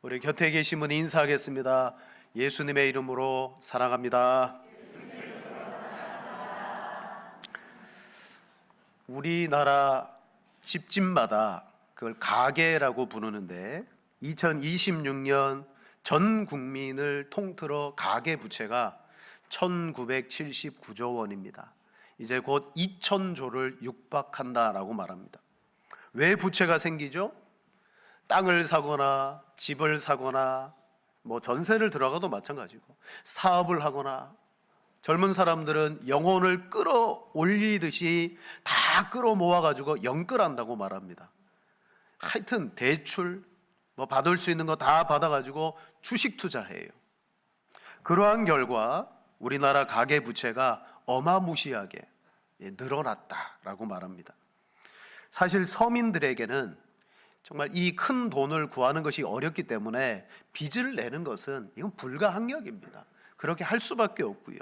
우리 곁에 계신 분 인사하겠습니다. 예수님의 이름으로 사랑합니다. 우리나라 집집마다 그걸 가계라고 부르는데 2026년 전 국민을 통틀어 가계 부채가 1979조 원입니다. 이제 곧 2000조를 육박한다라고 말합니다. 왜 부채가 생기죠? 땅을 사거나 집을 사거나 전세를 들어가도 마찬가지고, 사업을 하거나, 젊은 사람들은 영혼을 끌어올리듯이 다 끌어모아가지고 영끌한다고 말합니다. 하여튼 대출 받을 수 있는 거 다 받아가지고 주식 투자해요. 그러한 결과 우리나라 가계부채가 어마무시하게 늘어났다라고 말합니다. 사실 서민들에게는 정말 이 큰 돈을 구하는 것이 어렵기 때문에 빚을 내는 것은 이건 불가항력입니다. 그렇게 할 수밖에 없고요.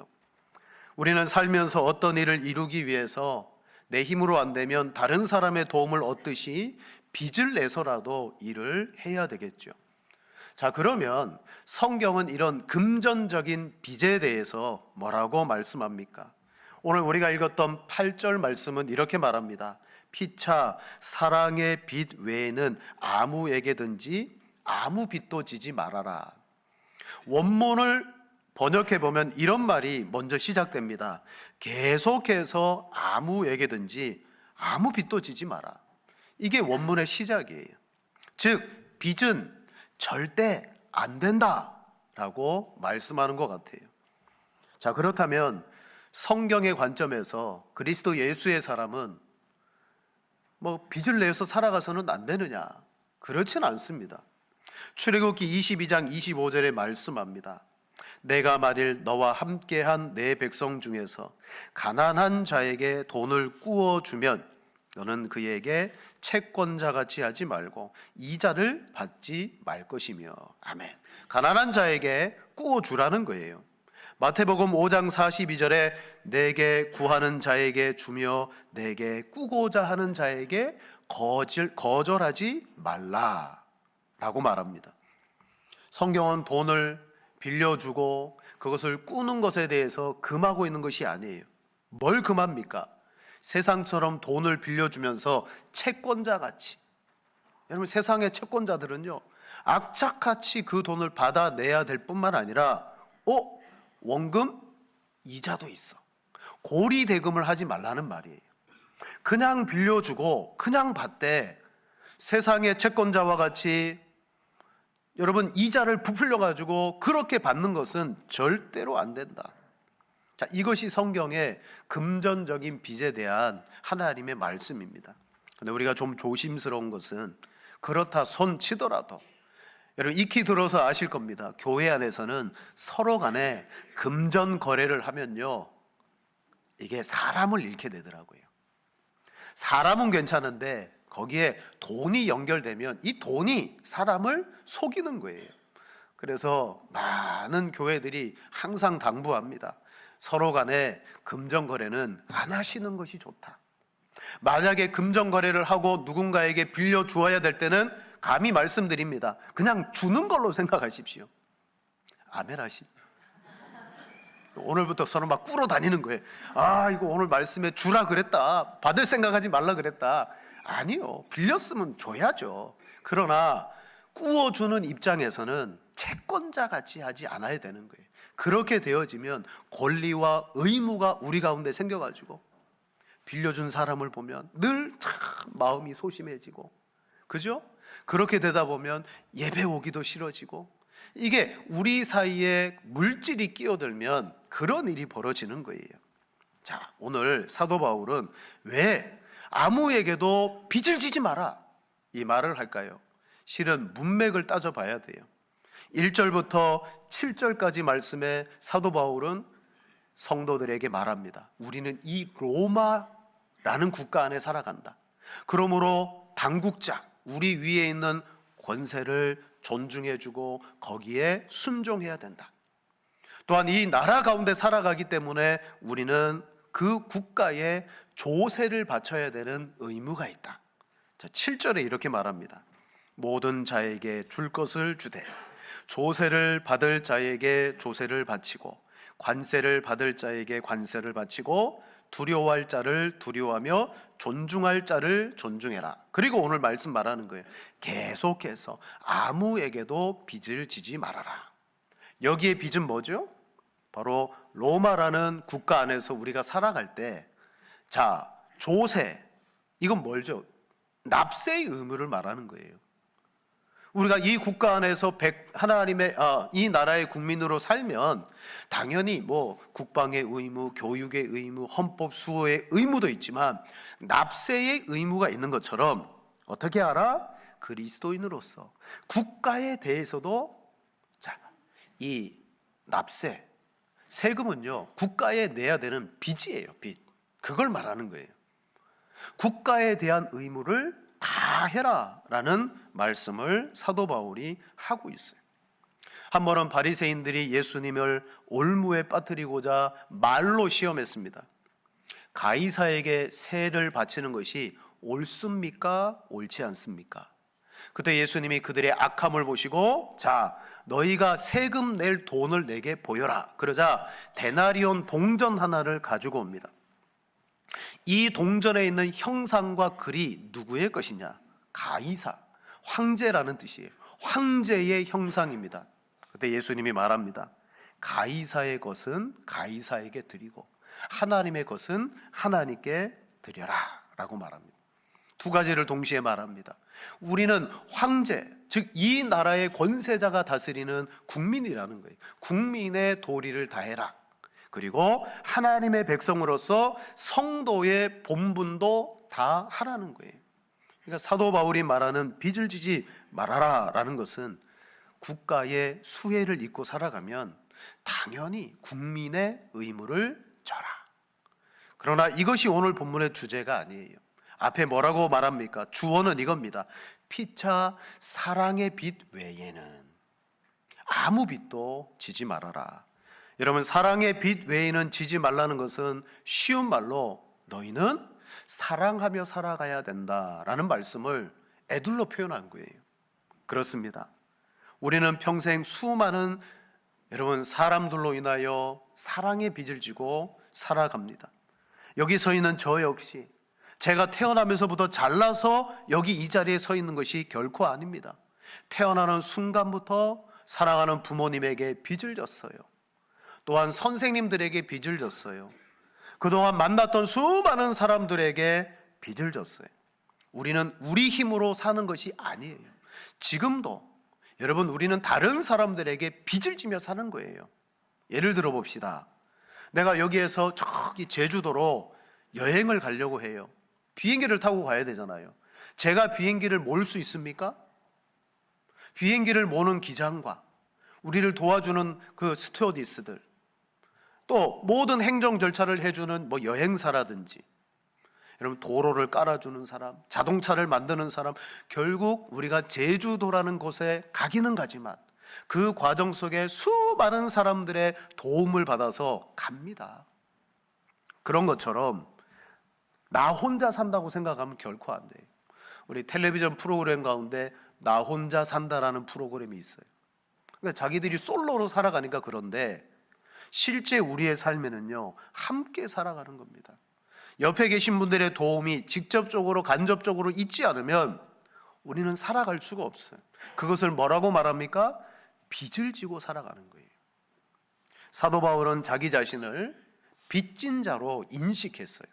우리는 살면서 어떤 일을 이루기 위해서 내 힘으로 안 되면 다른 사람의 도움을 얻듯이 빚을 내서라도 일을 해야 되겠죠. 자, 그러면 성경은 이런 금전적인 빚에 대해서 뭐라고 말씀합니까? 오늘 우리가 읽었던 8절 말씀은 이렇게 말합니다. 피차 사랑의 빚 외에는 아무에게든지 아무 빚도 지지 말아라. 원문을 번역해 보면 이런 말이 먼저 시작됩니다. 계속해서 아무에게든지 아무 빚도 지지 마라. 이게 원문의 시작이에요. 즉 빚은 절대 안 된다라고 말씀하는 것 같아요. 자, 그렇다면 성경의 관점에서 그리스도 예수의 사람은 빚을 내서 살아가서는 안 되느냐? 그렇진 않습니다. 출애굽기 22장 25절에 말씀합니다. 내가 만일 너와 함께한 내 백성 중에서 가난한 자에게 돈을 꾸어주면 너는 그에게 채권자같이 하지 말고 이자를 받지 말 것이며. 아멘. 가난한 자에게 꾸어주라는 거예요. 마태복음 5장 42절에 내게 구하는 자에게 주며 내게 꾸고자 하는 자에게 거절하지 말라라고 말합니다. 성경은 돈을 빌려주고 그것을 꾸는 것에 대해서 금하고 있는 것이 아니에요. 뭘 금합니까? 세상처럼 돈을 빌려주면서 채권자같이, 여러분 세상의 채권자들은요 악착같이 그 돈을 받아내야 될 뿐만 아니라 원금 이자도 있어. 고리대금을 하지 말라는 말이에요. 그냥 빌려주고 그냥 받되 세상의 채권자와 같이 여러분 이자를 부풀려 가지고 그렇게 받는 것은 절대로 안 된다. 자, 이것이 성경의 금전적인 빚에 대한 하나님의 말씀입니다. 근데 우리가 좀 조심스러운 것은 그렇다 손 치더라도 여러분 익히 들어서 아실 겁니다. 교회 안에서는 서로 간에 금전 거래를 하면요 이게 사람을 잃게 되더라고요. 사람은 괜찮은데 거기에 돈이 연결되면 이 돈이 사람을 속이는 거예요. 그래서 많은 교회들이 항상 당부합니다. 서로 간에 금전 거래는 안 하시는 것이 좋다. 만약에 금전 거래를 하고 누군가에게 빌려 주어야 될 때는 감히 말씀드립니다. 그냥 주는 걸로 생각하십시오. 아멘 하십시오. 오늘부터 서로 막 꾸러 다니는 거예요. 이거 오늘 말씀에 주라 그랬다. 받을 생각하지 말라 그랬다. 아니요. 빌렸으면 줘야죠. 그러나 꾸어주는 입장에서는 채권자 같이 하지 않아야 되는 거예요. 그렇게 되어지면 권리와 의무가 우리 가운데 생겨가지고 빌려준 사람을 보면 늘 참 마음이 소심해지고, 그죠? 그렇게 되다 보면 예배 오기도 싫어지고, 이게 우리 사이에 물질이 끼어들면 그런 일이 벌어지는 거예요. 자, 오늘 사도 바울은 왜 아무에게도 빚을 지지 마라 이 말을 할까요? 실은 문맥을 따져봐야 돼요. 1절부터 7절까지 말씀에 사도 바울은 성도들에게 말합니다. 우리는 이 로마라는 국가 안에 살아간다. 그러므로 당국자, 우리 위에 있는 권세를 존중해주고 거기에 순종해야 된다. 또한 이 나라 가운데 살아가기 때문에 우리는 그 국가에 조세를 바쳐야 되는 의무가 있다. 자, 7절에 이렇게 말합니다. 모든 자에게 줄 것을 주되 조세를 받을 자에게 조세를 바치고 관세를 받을 자에게 관세를 바치고 두려워할 자를 두려워하며 존중할 자를 존중해라. 그리고 오늘 말씀 말하는 거예요. 계속해서 아무에게도 빚을 지지 말아라. 여기에 빚은 뭐죠? 바로 로마라는 국가 안에서 우리가 살아갈 때, 자, 조세, 이건 뭘죠? 납세의 의무를 말하는 거예요. 우리가 이 국가 안에서 하나님의 이 나라의 국민으로 살면 당연히 뭐 국방의 의무, 교육의 의무, 헌법 수호의 의무도 있지만 납세의 의무가 있는 것처럼 어떻게 알아? 그리스도인으로서 국가에 대해서도 자, 이 납세, 세금은요 국가에 내야 되는 빚이에요. 빚. 그걸 말하는 거예요. 국가에 대한 의무를 다 해라라는 말씀을 사도 바울이 하고 있어요. 한 번은 바리새인들이 예수님을 올무에 빠뜨리고자 말로 시험했습니다. 가이사에게 세를 바치는 것이 옳습니까? 옳지 않습니까? 그때 예수님이 그들의 악함을 보시고, 자, 너희가 세금 낼 돈을 내게 보여라. 그러자 데나리온 동전 하나를 가지고 옵니다. 이 동전에 있는 형상과 글이 누구의 것이냐? 가이사, 황제라는 뜻이에요. 황제의 형상입니다. 그때 예수님이 말합니다. 가이사의 것은 가이사에게 드리고 하나님의 것은 하나님께 드려라 라고 말합니다. 두 가지를 동시에 말합니다. 우리는 황제, 즉 이 나라의 권세자가 다스리는 국민이라는 거예요. 국민의 도리를 다해라. 그리고 하나님의 백성으로서 성도의 본분도 다 하라는 거예요. 그러니까 사도 바울이 말하는 빚을 지지 말아라 라는 것은 국가의 수혜를 잊고 살아가면 당연히 국민의 의무를 져라. 그러나 이것이 오늘 본문의 주제가 아니에요. 앞에 뭐라고 말합니까? 주어는 이겁니다. 피차 사랑의 빚 외에는 아무 빚도 지지 말아라. 여러분, 사랑의 빚 외에는 지지 말라는 것은 쉬운 말로 너희는 사랑하며 살아가야 된다라는 말씀을 애둘러 표현한 거예요. 그렇습니다. 우리는 평생 수많은 여러분 사람들로 인하여 사랑의 빚을 지고 살아갑니다. 여기 서 있는 저 역시 제가 태어나면서부터 잘나서 여기 이 자리에 서 있는 것이 결코 아닙니다. 태어나는 순간부터 사랑하는 부모님에게 빚을 졌어요. 또한 선생님들에게 빚을 졌어요. 그동안 만났던 수많은 사람들에게 빚을 졌어요. 우리는 우리 힘으로 사는 것이 아니에요. 지금도 여러분 우리는 다른 사람들에게 빚을 지며 사는 거예요. 예를 들어 봅시다. 내가 여기에서 저기 제주도로 여행을 가려고 해요. 비행기를 타고 가야 되잖아요. 제가 비행기를 몰 수 있습니까? 비행기를 모는 기장과 우리를 도와주는 그 스튜어디스들, 또 모든 행정 절차를 해주는 뭐 여행사라든지 여러분 도로를 깔아주는 사람, 자동차를 만드는 사람, 결국 우리가 제주도라는 곳에 가기는 가지만 그 과정 속에 수많은 사람들의 도움을 받아서 갑니다. 그런 것처럼 나 혼자 산다고 생각하면 결코 안 돼요. 우리 텔레비전 프로그램 가운데 나 혼자 산다라는 프로그램이 있어요. 그러니까 자기들이 솔로로 살아가니까 그런데 실제 우리의 삶에는요 함께 살아가는 겁니다. 옆에 계신 분들의 도움이 직접적으로 간접적으로 있지 않으면 우리는 살아갈 수가 없어요. 그것을 뭐라고 말합니까? 빚을 지고 살아가는 거예요. 사도 바울은 자기 자신을 빚진 자로 인식했어요.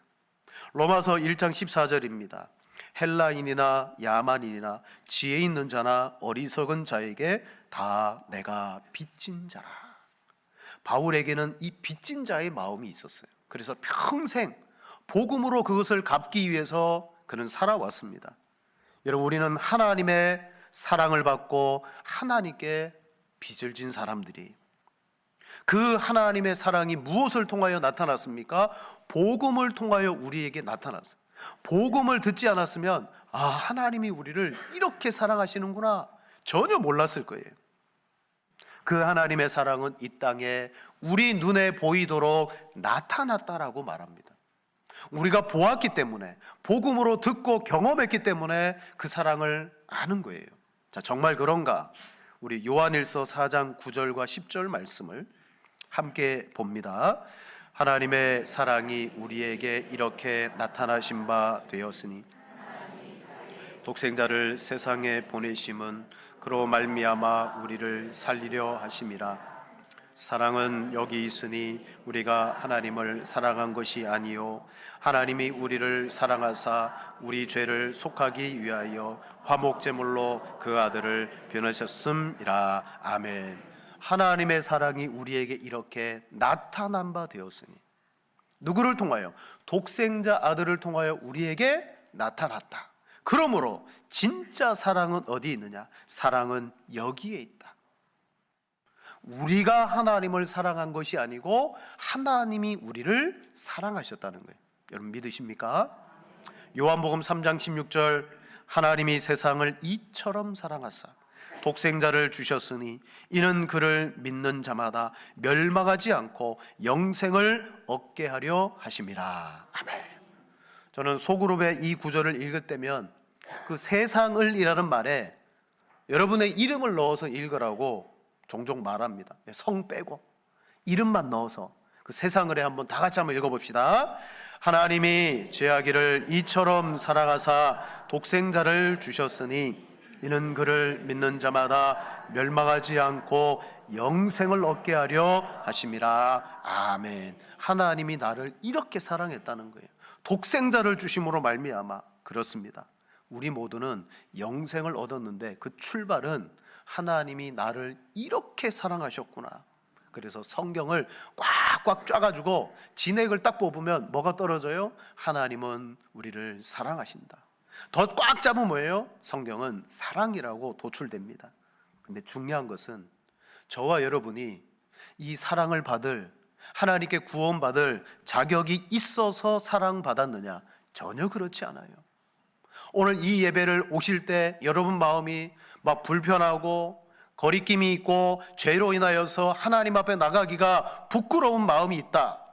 로마서 1장 14절입니다. 헬라인이나 야만인이나 지혜 있는 자나 어리석은 자에게 다 내가 빚진 자라. 바울에게는 이 빚진 자의 마음이 있었어요. 그래서 평생 복음으로 그것을 갚기 위해서 그는 살아왔습니다. 여러분, 우리는 하나님의 사랑을 받고 하나님께 빚을 진 사람들이, 그 하나님의 사랑이 무엇을 통하여 나타났습니까? 복음을 통하여 우리에게 나타났어요. 복음을 듣지 않았으면 하나님이 우리를 이렇게 사랑하시는구나 전혀 몰랐을 거예요. 그 하나님의 사랑은 이 땅에 우리 눈에 보이도록 나타났다라고 말합니다. 우리가 보았기 때문에, 복음으로 듣고 경험했기 때문에 그 사랑을 아는 거예요. 자, 정말 그런가? 우리 요한일서 4장 9절과 10절 말씀을 함께 봅니다. 하나님의 사랑이 우리에게 이렇게 나타나신 바 되었으니 독생자를 세상에 보내심은 그로 말미암아 우리를 살리려 하심이라. 사랑은 여기 있으니 우리가 하나님을 사랑한 것이 아니요 하나님이 우리를 사랑하사 우리 죄를 속하기 위하여 화목제물로 그 아들을 보내셨음이라. 아멘. 하나님의 사랑이 우리에게 이렇게 나타난 바 되었으니, 누구를 통하여? 독생자 아들을 통하여 우리에게 나타났다. 그러므로 진짜 사랑은 어디 있느냐? 사랑은 여기에 있다. 우리가 하나님을 사랑한 것이 아니고 하나님이 우리를 사랑하셨다는 거예요. 여러분 믿으십니까? 요한복음 3장 16절, 하나님이 세상을 이처럼 사랑하사 독생자를 주셨으니 이는 그를 믿는 자마다 멸망하지 않고 영생을 얻게 하려 하심이라. 아멘. 저는 소그룹의 이 구절을 읽을 때면 그 세상을 이라는 말에 여러분의 이름을 넣어서 읽으라고 종종 말합니다. 성 빼고 이름만 넣어서 그 세상을 한번 다 같이 한번 읽어봅시다. 하나님이 제하기를 이처럼 사랑하사 독생자를 주셨으니 이는 그를 믿는 자마다 멸망하지 않고 영생을 얻게 하려 하심이라. 아멘. 하나님이 나를 이렇게 사랑했다는 거예요. 독생자를 주심으로 말미암아. 그렇습니다. 우리 모두는 영생을 얻었는데 그 출발은 하나님이 나를 이렇게 사랑하셨구나. 그래서 성경을 꽉꽉 쫙가지고 진액을 딱 뽑으면 뭐가 떨어져요? 하나님은 우리를 사랑하신다. 더 꽉 잡으면 뭐예요? 성경은 사랑이라고 도출됩니다. 근데 중요한 것은 저와 여러분이 이 사랑을 받을, 하나님께 구원받을 자격이 있어서 사랑받았느냐? 전혀 그렇지 않아요. 오늘 이 예배를 오실 때 여러분 마음이 막 불편하고 거리낌이 있고 죄로 인하여서 하나님 앞에 나가기가 부끄러운 마음이 있다.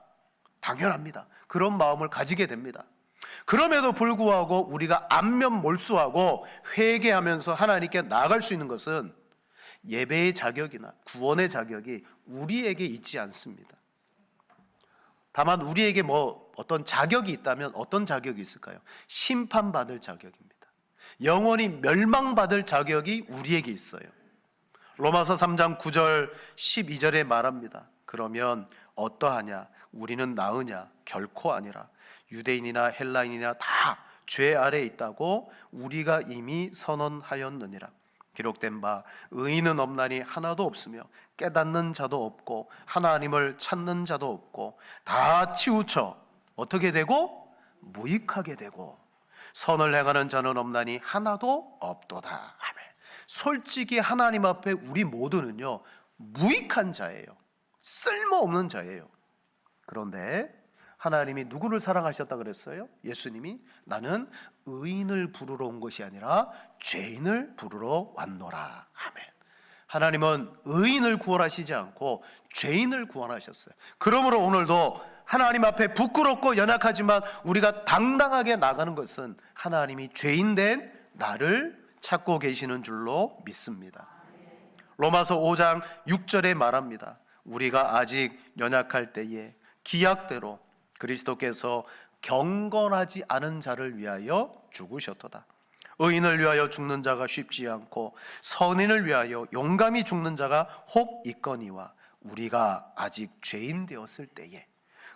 당연합니다. 그런 마음을 가지게 됩니다. 그럼에도 불구하고 우리가 안면몰수하고 회개하면서 하나님께 나아갈 수 있는 것은 예배의 자격이나 구원의 자격이 우리에게 있지 않습니다. 다만 우리에게 어떤 자격이 있다면 어떤 자격이 있을까요? 심판받을 자격입니다. 영원히 멸망받을 자격이 우리에게 있어요. 로마서 3장 9절 12절에 말합니다. 그러면 어떠하냐? 우리는 나으냐? 결코 아니라 유대인이나 헬라인이나 다 죄 아래에 있다고 우리가 이미 선언하였느니라. 기록된 바 의인은 없나니 하나도 없으며 깨닫는 자도 없고 하나님을 찾는 자도 없고 다 치우쳐 어떻게 되고? 무익하게 되고 선을 행하는 자는 없나니 하나도 없도다. 아멘. 솔직히 하나님 앞에 우리 모두는요 무익한 자예요. 쓸모없는 자예요. 그런데 하나님이 누구를 사랑하셨다 그랬어요? 예수님이 나는 의인을 부르러 온 것이 아니라 죄인을 부르러 왔노라. 아멘. 하나님은 의인을 구원하시지 않고 죄인을 구원하셨어요. 그러므로 오늘도 하나님 앞에 부끄럽고 연약하지만 우리가 당당하게 나가는 것은 하나님이 죄인된 나를 찾고 계시는 줄로 믿습니다. 로마서 5장 6절에 말합니다. 우리가 아직 연약할 때에 기약대로 그리스도께서 경건하지 않은 자를 위하여 죽으셨도다. 의인을 위하여 죽는 자가 쉽지 않고 선인을 위하여 용감히 죽는 자가 혹 있거니와 우리가 아직 죄인 되었을 때에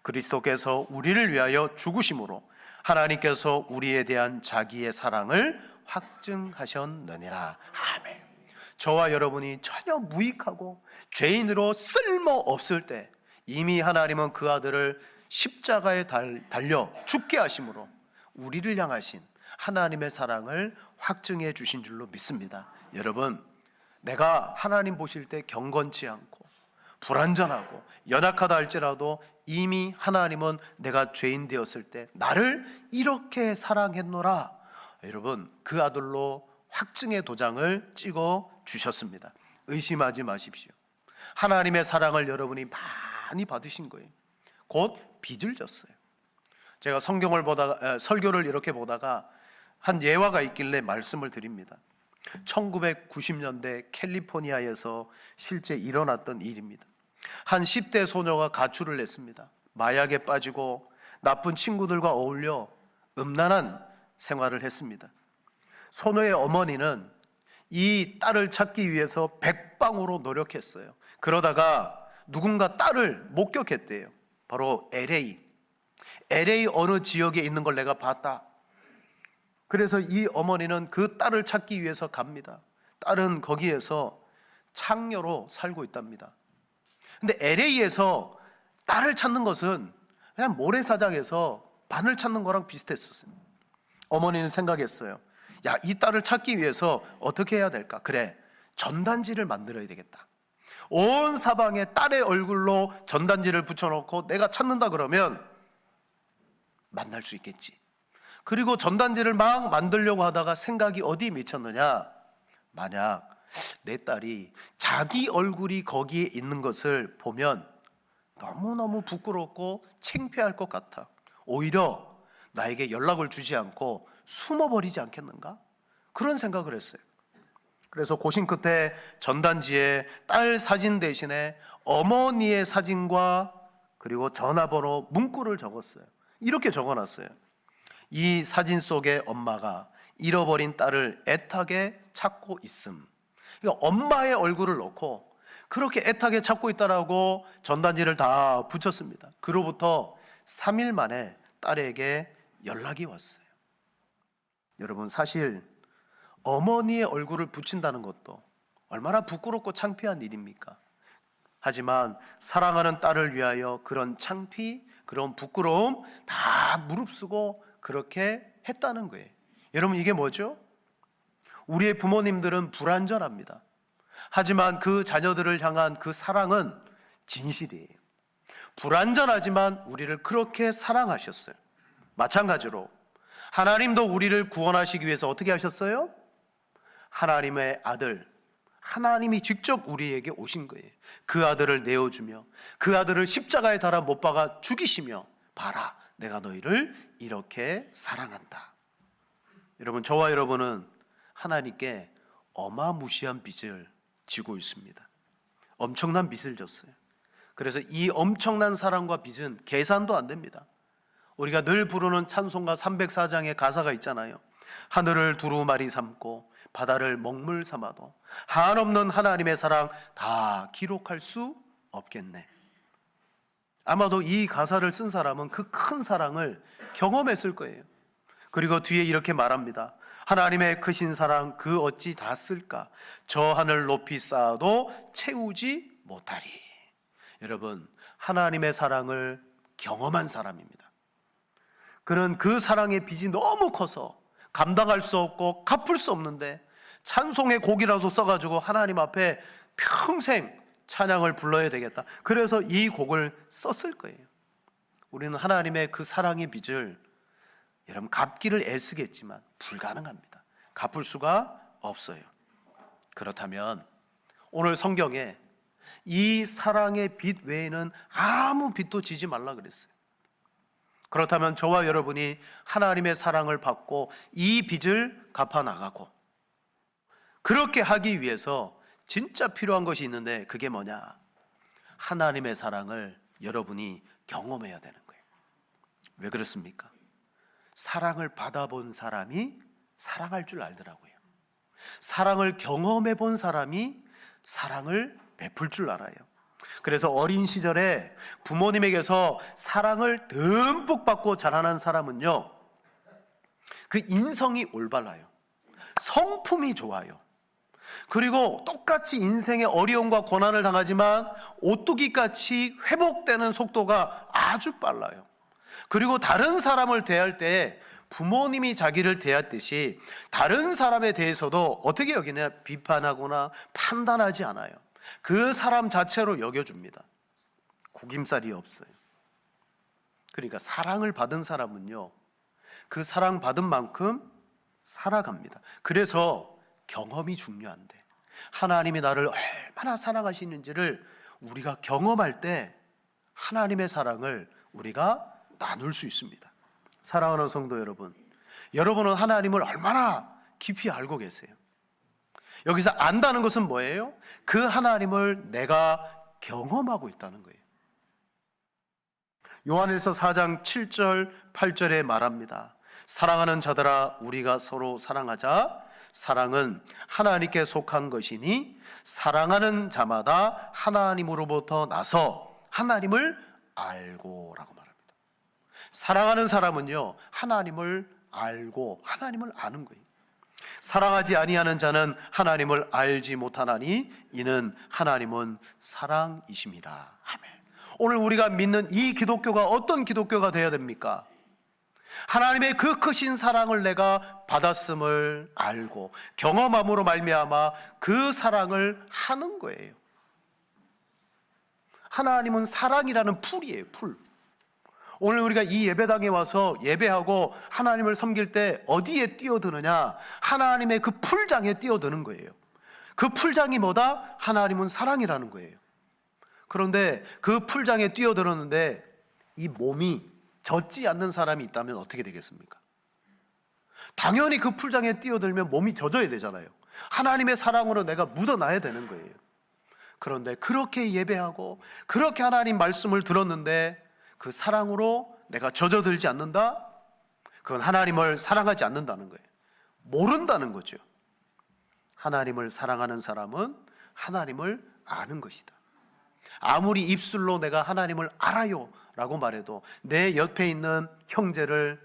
그리스도께서 우리를 위하여 죽으심으로 하나님께서 우리에 대한 자기의 사랑을 확증하셨느니라. 아멘. 저와 여러분이 전혀 무익하고 죄인으로 쓸모없을 때 이미 하나님은 그 아들을 십자가에 달려 죽게 하심으로 우리를 향하신 하나님의 사랑을 확증해 주신 줄로 믿습니다. 여러분, 내가 하나님 보실 때 경건치 않고 불완전하고 연약하다 할지라도 이미 하나님은 내가 죄인 되었을 때 나를 이렇게 사랑했노라. 여러분, 그 아들로 확증의 도장을 찍어 주셨습니다. 의심하지 마십시오. 하나님의 사랑을 여러분이 많이 받으신 거예요. 곧 빚을 졌어요. 제가 설교를 이렇게 보다가 한 예화가 있길래 말씀을 드립니다. 1990년대 캘리포니아에서 실제 일어났던 일입니다. 한 10대 소녀가 가출을 했습니다. 마약에 빠지고 나쁜 친구들과 어울려 음란한 생활을 했습니다. 소녀의 어머니는 이 딸을 찾기 위해서 백방으로 노력했어요. 그러다가 누군가 딸을 목격했대요. 바로 LA 어느 지역에 있는 걸 내가 봤다. 그래서 이 어머니는 그 딸을 찾기 위해서 갑니다. 딸은 거기에서 창녀로 살고 있답니다. 근데 LA에서 딸을 찾는 것은 그냥 모래사장에서 바늘 찾는 거랑 비슷했었어요. 어머니는 생각했어요. 야, 이 딸을 찾기 위해서 어떻게 해야 될까? 그래, 전단지를 만들어야 되겠다. 온 사방에 딸의 얼굴로 전단지를 붙여놓고 내가 찾는다 그러면 만날 수 있겠지. 그리고 전단지를 막 만들려고 하다가 생각이 어디에 미쳤느냐? 만약 내 딸이 자기 얼굴이 거기에 있는 것을 보면 너무너무 부끄럽고 창피할 것 같아. 오히려 나에게 연락을 주지 않고 숨어버리지 않겠는가? 그런 생각을 했어요. 그래서 고심 끝에 전단지에 딸 사진 대신에 어머니의 사진과 그리고 전화번호, 문구를 적었어요. 이렇게 적어놨어요. 이 사진 속에 엄마가 잃어버린 딸을 애타게 찾고 있음. 그러니까 엄마의 얼굴을 넣고 그렇게 애타게 찾고 있다라고 전단지를 다 붙였습니다. 그로부터 3일 만에 딸에게 연락이 왔어요. 여러분, 사실 어머니의 얼굴을 붙인다는 것도 얼마나 부끄럽고 창피한 일입니까? 하지만 사랑하는 딸을 위하여 그런 창피, 그런 부끄러움 다 무릅쓰고 그렇게 했다는 거예요. 여러분, 이게 뭐죠? 우리의 부모님들은 불완전합니다. 하지만 그 자녀들을 향한 그 사랑은 진실이에요. 불완전하지만 우리를 그렇게 사랑하셨어요. 마찬가지로 하나님도 우리를 구원하시기 위해서 어떻게 하셨어요? 하나님의 아들, 하나님이 직접 우리에게 오신 거예요. 그 아들을 내어주며 그 아들을 십자가에 달아 못 박아 죽이시며, 봐라, 내가 너희를 이렇게 사랑한다. 여러분, 저와 여러분은 하나님께 어마무시한 빚을 지고 있습니다. 엄청난 빚을 졌어요. 그래서 이 엄청난 사랑과 빚은 계산도 안 됩니다. 우리가 늘 부르는 찬송가 304장의 가사가 있잖아요. 하늘을 두루마리 삼고 바다를 먹물 삼아도 한없는 하나님의 사랑 다 기록할 수 없겠네. 아마도 이 가사를 쓴 사람은 그 큰 사랑을 경험했을 거예요. 그리고 뒤에 이렇게 말합니다. 하나님의 크신 사랑 그 어찌 다 쓸까? 저 하늘 높이 쌓아도 채우지 못하리. 여러분, 하나님의 사랑을 경험한 사람입니다. 그는 그 사랑의 빚이 너무 커서 감당할 수 없고 갚을 수 없는데 찬송의 곡이라도 써가지고 하나님 앞에 평생 찬양을 불러야 되겠다. 그래서 이 곡을 썼을 거예요. 우리는 하나님의 그 사랑의 빚을 여러분 갚기를 애쓰겠지만 불가능합니다. 갚을 수가 없어요. 그렇다면 오늘 성경에 이 사랑의 빚 외에는 아무 빚도 지지 말라 그랬어요. 그렇다면 저와 여러분이 하나님의 사랑을 받고 이 빚을 갚아 나가고, 그렇게 하기 위해서 진짜 필요한 것이 있는데 그게 뭐냐? 하나님의 사랑을 여러분이 경험해야 되는 거예요. 왜 그렇습니까? 사랑을 받아본 사람이 사랑할 줄 알더라고요. 사랑을 경험해 본 사람이 사랑을 베풀 줄 알아요. 그래서 어린 시절에 부모님에게서 사랑을 듬뿍 받고 자라난 사람은요, 그 인성이 올바라요. 성품이 좋아요. 그리고 똑같이 인생의 어려움과 고난을 당하지만 오뚜기같이 회복되는 속도가 아주 빨라요. 그리고 다른 사람을 대할 때 부모님이 자기를 대했듯이 다른 사람에 대해서도 어떻게 여기냐? 비판하거나 판단하지 않아요. 그 사람 자체로 여겨줍니다. 구김살이 없어요. 그러니까 사랑을 받은 사람은요, 그 사랑받은 만큼 살아갑니다. 그래서 경험이 중요한데, 하나님이 나를 얼마나 사랑하시는지를 우리가 경험할 때 하나님의 사랑을 우리가 나눌 수 있습니다. 사랑하는 성도 여러분, 여러분은 하나님을 얼마나 깊이 알고 계세요? 여기서 안다는 것은 뭐예요? 그 하나님을 내가 경험하고 있다는 거예요. 요한일서 4장 7절 8절에 말합니다. 사랑하는 자들아 우리가 서로 사랑하자. 사랑은 하나님께 속한 것이니 사랑하는 자마다 하나님으로부터 나서 하나님을 알고 라고 말합니다. 사랑하는 사람은요, 하나님을 알고 하나님을 아는 거예요. 사랑하지 아니하는 자는 하나님을 알지 못하나니 이는 하나님은 사랑이심이라. 아멘. 오늘 우리가 믿는 이 기독교가 어떤 기독교가 되어야 됩니까? 하나님의 그 크신 사랑을 내가 받았음을 알고 경험함으로 말미암아 그 사랑을 하는 거예요. 하나님은 사랑이라는 풀이에요, 풀. 오늘 우리가 이 예배당에 와서 예배하고 하나님을 섬길 때 어디에 뛰어드느냐? 하나님의 그 풀장에 뛰어드는 거예요. 그 풀장이 뭐다? 하나님은 사랑이라는 거예요. 그런데 그 풀장에 뛰어들었는데 이 몸이 젖지 않는 사람이 있다면 어떻게 되겠습니까? 당연히 그 풀장에 뛰어들면 몸이 젖어야 되잖아요. 하나님의 사랑으로 내가 묻어나야 되는 거예요. 그런데 그렇게 예배하고 그렇게 하나님 말씀을 들었는데 그 사랑으로 내가 젖어들지 않는다? 그건 하나님을 사랑하지 않는다는 거예요. 모른다는 거죠. 하나님을 사랑하는 사람은 하나님을 아는 것이다. 아무리 입술로 내가 하나님을 알아요 라고 말해도 내 옆에 있는 형제를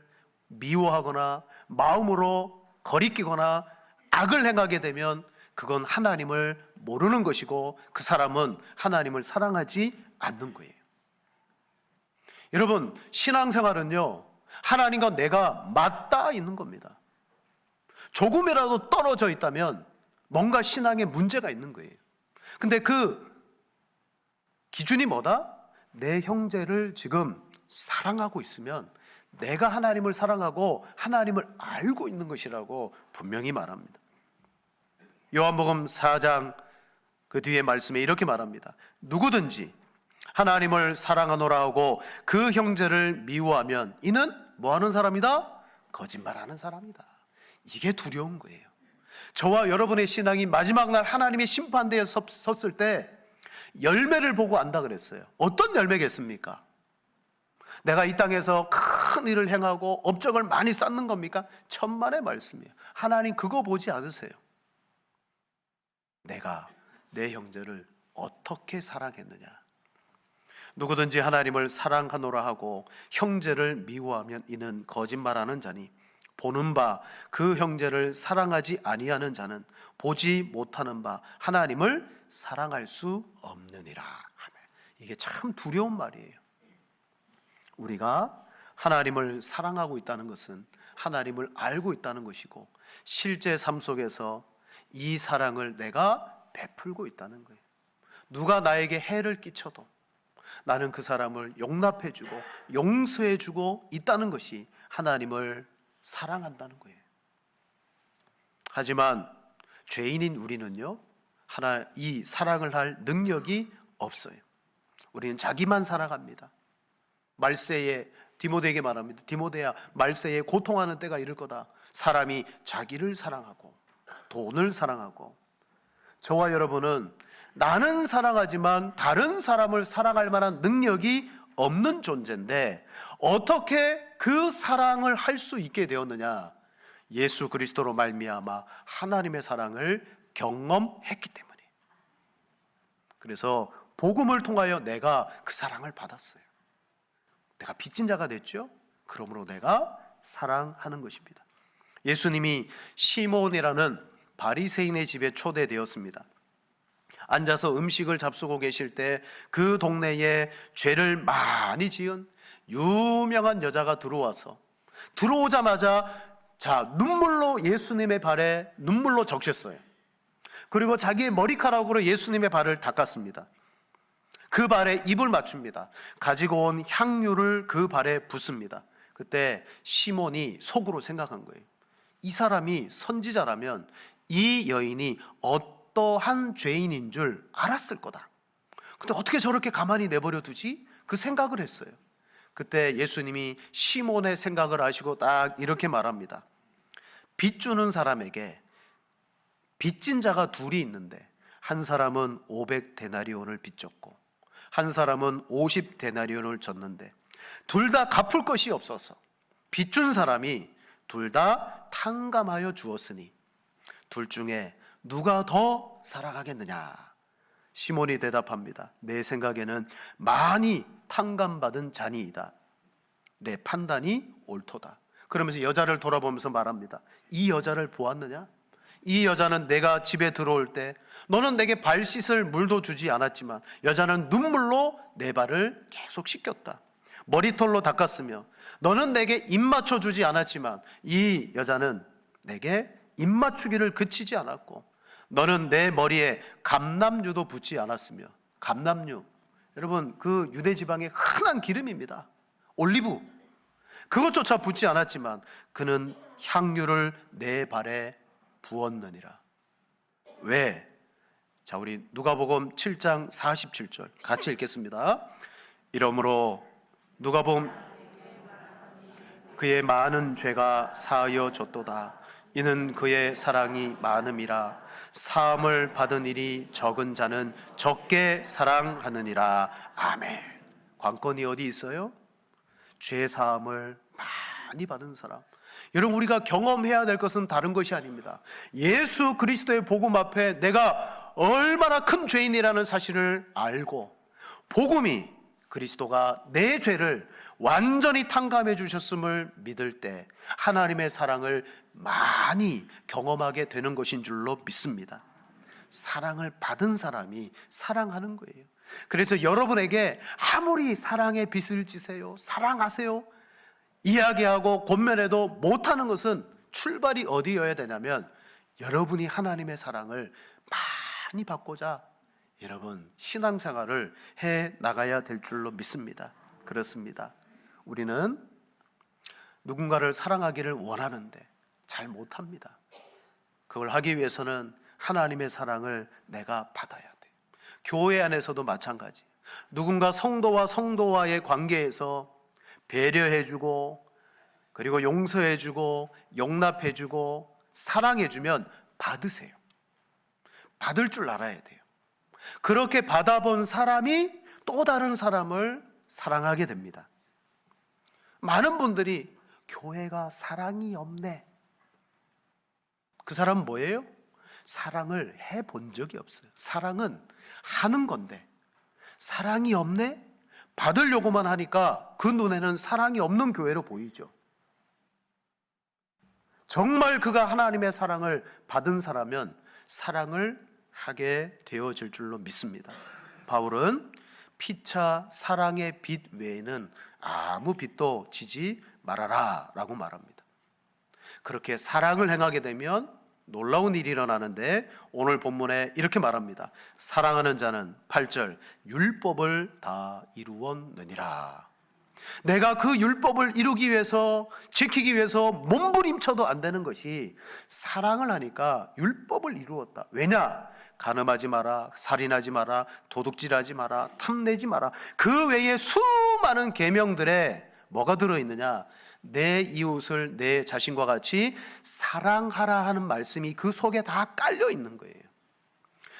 미워하거나 마음으로 거리끼거나 악을 행하게 되면 그건 하나님을 모르는 것이고 그 사람은 하나님을 사랑하지 않는 거예요. 여러분, 신앙생활은요, 하나님과 내가 맞닿아 있는 겁니다. 조금이라도 떨어져 있다면 뭔가 신앙에 문제가 있는 거예요. 근데 그 기준이 뭐다? 내 형제를 지금 사랑하고 있으면 내가 하나님을 사랑하고 하나님을 알고 있는 것이라고 분명히 말합니다. 요한복음 4장 그 뒤에 말씀에 이렇게 말합니다. 누구든지 하나님을 사랑하노라 하고 그 형제를 미워하면 이는 뭐하는 사람이다? 거짓말하는 사람이다. 이게 두려운 거예요. 저와 여러분의 신앙이 마지막 날 하나님의 심판대에 섰을 때 열매를 보고 안다 그랬어요. 어떤 열매겠습니까? 내가 이 땅에서 큰 일을 행하고 업적을 많이 쌓는 겁니까? 천만의 말씀이에요. 하나님 그거 보지 않으세요. 내가 내 형제를 어떻게 사랑했느냐. 누구든지 하나님을 사랑하노라 하고 형제를 미워하면 이는 거짓말하는 자니 보는 바 그 형제를 사랑하지 아니하는 자는 보지 못하는 바 하나님을 사랑할 수 없느니라. 이게 참 두려운 말이에요. 우리가 하나님을 사랑하고 있다는 것은 하나님을 알고 있다는 것이고 실제 삶 속에서 이 사랑을 내가 베풀고 있다는 거예요. 누가 나에게 해를 끼쳐도 나는 그 사람을 용납해주고 용서해주고 있다는 것이 하나님을 사랑한다는 거예요. 하지만 죄인인 우리는요, 이 사랑을 할 능력이 없어요. 우리는 자기만 사랑합니다. 말세에 디모데에게 말합니다. 디모데야, 말세에 고통하는 때가 이를 거다. 사람이 자기를 사랑하고 돈을 사랑하고. 저와 여러분은 나는 사랑하지만 다른 사람을 사랑할 만한 능력이 없는 존재인데 어떻게 그 사랑을 할 수 있게 되었느냐? 예수 그리스도로 말미암아 하나님의 사랑을 경험했기 때문에. 그래서 복음을 통하여 내가 그 사랑을 받았어요. 내가 빚진 자가 됐죠? 그러므로 내가 사랑하는 것입니다. 예수님이 시몬이라는 바리새인의 집에 초대되었습니다. 앉아서 음식을 잡수고 계실 때 그 동네에 죄를 많이 지은 유명한 여자가 들어오자마자 눈물로 예수님의 발에 눈물로 적셨어요. 그리고 자기의 머리카락으로 예수님의 발을 닦았습니다. 그 발에 입을 맞춥니다. 가지고 온 향유를 그 발에 붓습니다. 그때 시몬이 속으로 생각한 거예요. 이 사람이 선지자라면 이 여인이 어떠한 죄인인 줄 알았을 거다. 근데 어떻게 저렇게 가만히 내버려 두지? 그 생각을 했어요. 그때 예수님이 시몬의 생각을 아시고 딱 이렇게 말합니다. 빚 주는 사람에게 빚진 자가 둘이 있는데 한 사람은 500데나리온을 빚졌고 한 사람은 50데나리온을 졌는데 둘 다 갚을 것이 없어서 빚준 사람이 둘 다 탕감하여 주었으니 둘 중에 누가 더 살아가겠느냐? 시몬이 대답합니다. 내 생각에는 많이 탕감받은 자니이다. 내 판단이 옳도다. 그러면서 여자를 돌아보면서 말합니다. 이 여자를 보았느냐? 이 여자는 내가 집에 들어올 때 너는 내게 발 씻을 물도 주지 않았지만 여자는 눈물로 내 발을 계속 씻겼다. 머리털로 닦았으며 너는 내게 입 맞춰 주지 않았지만 이 여자는 내게 입 맞추기를 그치지 않았고 너는 내 머리에 감람유도 붓지 않았으며 감람유, 여러분 그 유대 지방의 흔한 기름입니다. 올리브, 그것조차 붓지 않았지만 그는 향유를 내 발에 부었느니라. 왜? 자, 우리 누가복음 7장 47절 같이 읽겠습니다. 이러므로 누가복음 그의 많은 죄가 사하여 졌도다. 이는 그의 사랑이 많음이라. 사함을 받은 일이 적은 자는 적게 사랑하느니라. 아멘. 관건이 어디 있어요? 죄 사함을 많이 받은 사람. 여러분, 우리가 경험해야 될 것은 다른 것이 아닙니다. 예수 그리스도의 복음 앞에 내가 얼마나 큰 죄인이라는 사실을 알고 복음이 그리스도가 내 죄를 완전히 탕감해 주셨음을 믿을 때 하나님의 사랑을 많이 경험하게 되는 것인 줄로 믿습니다. 사랑을 받은 사람이 사랑하는 거예요. 그래서 여러분에게 아무리 사랑의 빚을 지세요, 사랑하세요 이야기하고 권면해도 못하는 것은 출발이 어디여야 되냐면 여러분이 하나님의 사랑을 많이 받고자 여러분 신앙생활을 해 나가야 될 줄로 믿습니다. 그렇습니다. 우리는 누군가를 사랑하기를 원하는데 잘 못합니다. 그걸 하기 위해서는 하나님의 사랑을 내가 받아야 돼요. 교회 안에서도 마찬가지. 누군가 성도와 성도와의 관계에서 배려해주고 그리고 용서해주고 용납해주고 사랑해주면 받으세요. 받을 줄 알아야 돼요. 그렇게 받아본 사람이 또 다른 사람을 사랑하게 됩니다. 많은 분들이 교회가 사랑이 없네. 그 사람은 뭐예요? 사랑을 해본 적이 없어요. 사랑은 하는 건데 사랑이 없네? 받으려고만 하니까 그 눈에는 사랑이 없는 교회로 보이죠. 정말 그가 하나님의 사랑을 받은 사람은 사랑을 하게 되어질 줄로 믿습니다. 바울은 피차 사랑의 빚 외에는 아무 빚도 지지 말아라 라고 말합니다. 그렇게 사랑을 행하게 되면 놀라운 일이 일어나는데 오늘 본문에 이렇게 말합니다. 사랑하는 자는 8절 율법을 다 이루었느니라. 내가 그 율법을 이루기 위해서 지키기 위해서 몸부림쳐도 안 되는 것이 사랑을 하니까 율법을 이루었다. 왜냐? 간음하지 마라, 살인하지 마라, 도둑질하지 마라, 탐내지 마라. 그 외에 수많은 계명들에 뭐가 들어있느냐? 내 이웃을 내 자신과 같이 사랑하라 하는 말씀이 그 속에 다 깔려 있는 거예요.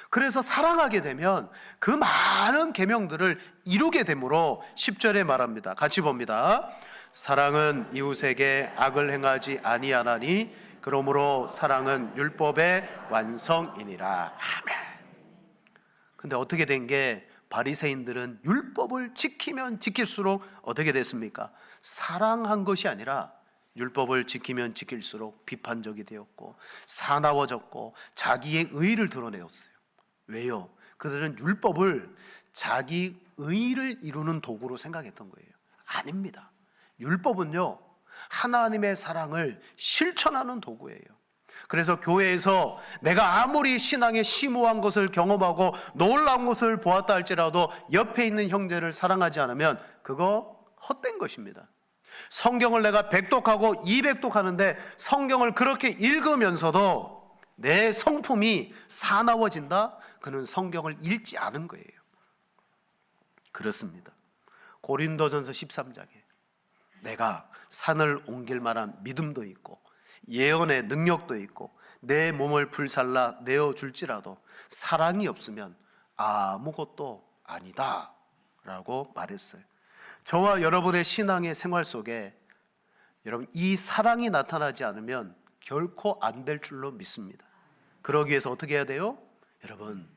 그래서 사랑하게 되면 그 많은 계명들을 이루게 되므로 10절에 말합니다. 같이 봅니다. 사랑은 이웃에게 악을 행하지 아니하나니 그러므로 사랑은 율법의 완성이니라. 아멘. 근데 어떻게 된 게 바리새인들은 율법을 지키면 지킬수록 어떻게 됐습니까? 사랑한 것이 아니라 율법을 지키면 지킬수록 비판적이 되었고 사나워졌고 자기의 의의를 드러내었어요. 왜요? 그들은 율법을 자기 의의를 이루는 도구로 생각했던 거예요. 아닙니다. 율법은요 하나님의 사랑을 실천하는 도구예요. 그래서 교회에서 내가 아무리 신앙의 심오한 것을 경험하고 놀라운 것을 보았다 할지라도 옆에 있는 형제를 사랑하지 않으면 그거 헛된 것입니다. 성경을 내가 100독하고 200독하는데 성경을 그렇게 읽으면서도 내 성품이 사나워진다? 그는 성경을 읽지 않은 거예요. 그렇습니다. 고린도전서 13장에 내가 산을 옮길 만한 믿음도 있고 예언의 능력도 있고 내 몸을 불살라 내어줄지라도 사랑이 없으면 아무것도 아니다 라고 말했어요. 저와 여러분의 신앙의 생활 속에 여러분 이 사랑이 나타나지 않으면 결코 안 될 줄로 믿습니다. 그러기 위해서 어떻게 해야 돼요? 여러분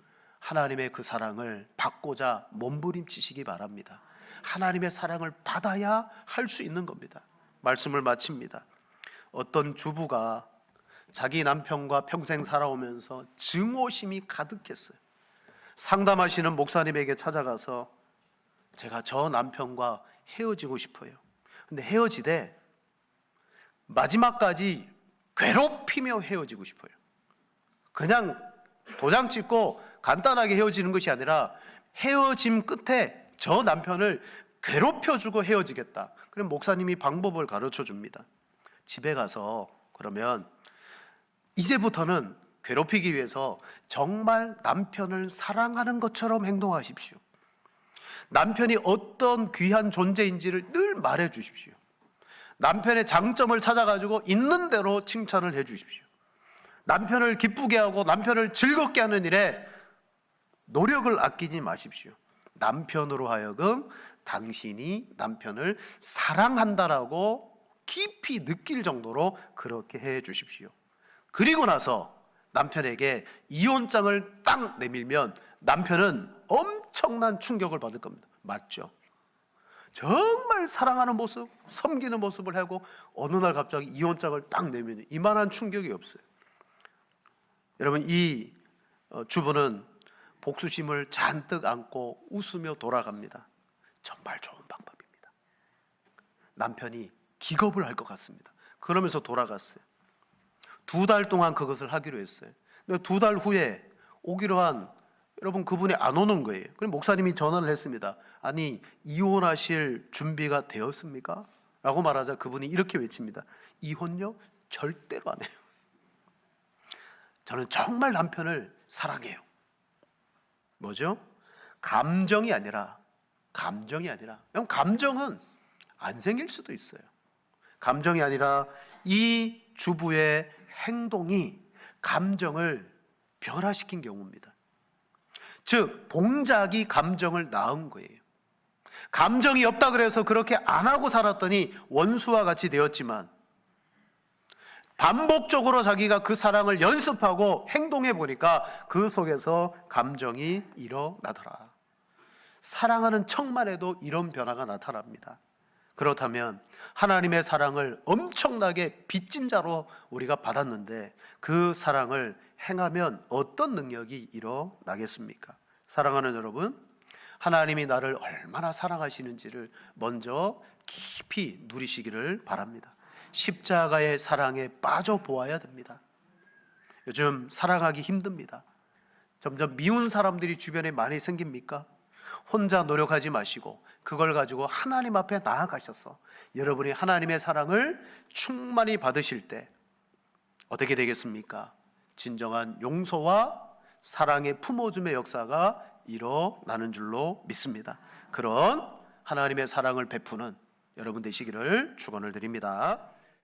하나님의 그 사랑을 받고자 몸부림치시기 바랍니다. 하나님의 사랑을 받아야 할 수 있는 겁니다. 말씀을 마칩니다. 어떤 주부가 자기 남편과 평생 살아오면서 증오심이 가득했어요. 상담하시는 목사님에게 찾아가서 제가 저 남편과 헤어지고 싶어요. 근데 헤어지되 마지막까지 괴롭히며 헤어지고 싶어요. 그냥 도장 찍고 간단하게 헤어지는 것이 아니라 헤어짐 끝에 저 남편을 괴롭혀주고 헤어지겠다. 그럼 목사님이 방법을 가르쳐 줍니다. 집에 가서 그러면 이제부터는 괴롭히기 위해서 정말 남편을 사랑하는 것처럼 행동하십시오. 남편이 어떤 귀한 존재인지를 늘 말해 주십시오. 남편의 장점을 찾아가지고 있는 대로 칭찬을 해 주십시오. 남편을 기쁘게 하고 남편을 즐겁게 하는 일에 노력을 아끼지 마십시오. 남편으로 하여금 당신이 남편을 사랑한다라고 깊이 느낄 정도로 그렇게 해 주십시오. 그리고 나서 남편에게 이혼장을 딱 내밀면 남편은 엄청난 충격을 받을 겁니다. 맞죠? 정말 사랑하는 모습, 섬기는 모습을 하고 어느 날 갑자기 이혼장을 딱 내밀면 이만한 충격이 없어요. 여러분 이 주부는 복수심을 잔뜩 안고 웃으며 돌아갑니다. 정말 좋은 방법입니다. 남편이 기겁을 할 것 같습니다. 그러면서 돌아갔어요. 2달 동안 그것을 하기로 했어요. 2달 후에 오기로 한 여러분 그분이 안 오는 거예요. 그럼 목사님이 전화를 했습니다. 아니 이혼하실 준비가 되었습니까? 라고 말하자 그분이 이렇게 외칩니다. 이혼요? 절대로 안 해요. 저는 정말 남편을 사랑해요. 뭐죠? 감정이 아니라 감정은 안 생길 수도 있어요. 감정이 아니라 이 주부의 행동이 감정을 변화시킨 경우입니다. 즉 동작이 감정을 낳은 거예요. 감정이 없다 그래서 그렇게 안 하고 살았더니 원수와 같이 되었지만 반복적으로 자기가 그 사랑을 연습하고 행동해 보니까 그 속에서 감정이 일어나더라. 사랑하는 척만 해도 이런 변화가 나타납니다. 그렇다면 하나님의 사랑을 엄청나게 빚진 자로 우리가 받았는데 그 사랑을 행하면 어떤 능력이 일어나겠습니까? 사랑하는 여러분, 하나님이 나를 얼마나 사랑하시는지를 먼저 깊이 누리시기를 바랍니다. 십자가의 사랑에 빠져보아야 됩니다. 요즘 사랑하기 힘듭니다. 점점 미운 사람들이 주변에 많이 생깁니까? 혼자 노력하지 마시고 그걸 가지고 하나님 앞에 나아가셔서 여러분이 하나님의 사랑을 충만히 받으실 때 어떻게 되겠습니까? 진정한 용서와 사랑의 품어줌의 역사가 일어나는 줄로 믿습니다. 그런 하나님의 사랑을 베푸는 여러분 되시기를 축원을 드립니다.